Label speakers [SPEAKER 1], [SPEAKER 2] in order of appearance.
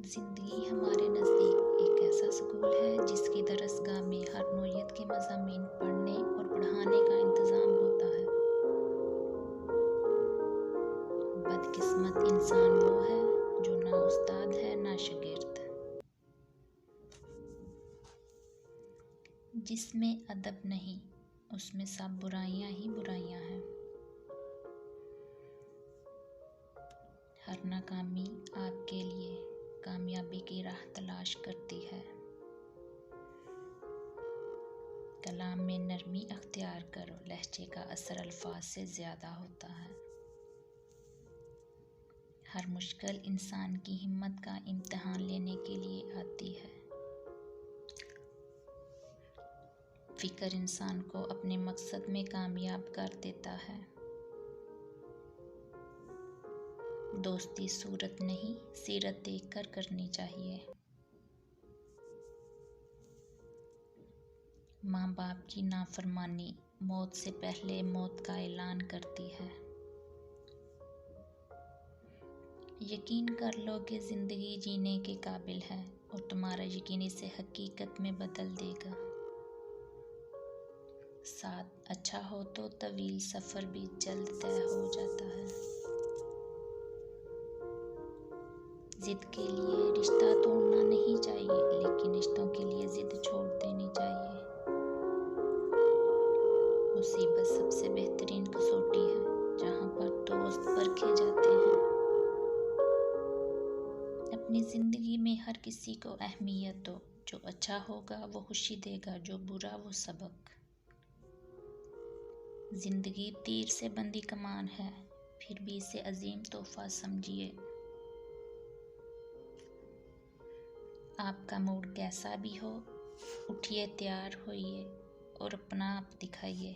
[SPEAKER 1] ज़िंदगी हमारे नज़दीक एक ऐसा स्कूल है जिसकी दरसगाह में हर नौइयत के मज़ामीन पढ़ने और पढ़ाने का इंतज़ाम होता है। बदकिस्मत इंसान वो है जो ना उस्ताद है ना शागिर्द। जिसमें अदब नहीं उसमें सब बुराइयां ही बुराइयां हैं। हर नाकामी आपके लिए कामयाबी की राह तलाश करती है। कलाम में नरमी अख्तियार करो, लहजे का असर अल्फाज से ज़्यादा होता है। हर मुश्किल इंसान की हिम्मत का इम्तिहान लेने के लिए आती है। फ़िक्र इंसान को अपने मकसद में कामयाब कर देता है। दोस्ती सूरत नहीं सीरत देखकर करनी चाहिए। माँ बाप की नाफरमानी मौत से पहले मौत का ऐलान करती है। यकीन कर लो कि ज़िंदगी जीने के काबिल है और तुम्हारा यकीन इसे हकीकत में बदल देगा। साथ अच्छा हो तो तवील सफ़र भी जल्द तय हो जाता है। ज़िद के लिए रिश्ता तोड़ना नहीं चाहिए, लेकिन रिश्तों के लिए ज़िद छोड़ देनी चाहिए। मुसीबत सबसे बेहतरीन कसौटी है जहाँ पर दोस्त परखे जाते हैं। अपनी ज़िंदगी में हर किसी को अहमियत दो। जो अच्छा होगा वो खुशी देगा, जो बुरा वो सबक। ज़िंदगी तीर से बंदी कमान है, फिर भी इसे अजीम तोहफा समझिए। आपका मूड कैसा भी हो, उठिए, तैयार होइए और अपना आप दिखाइए।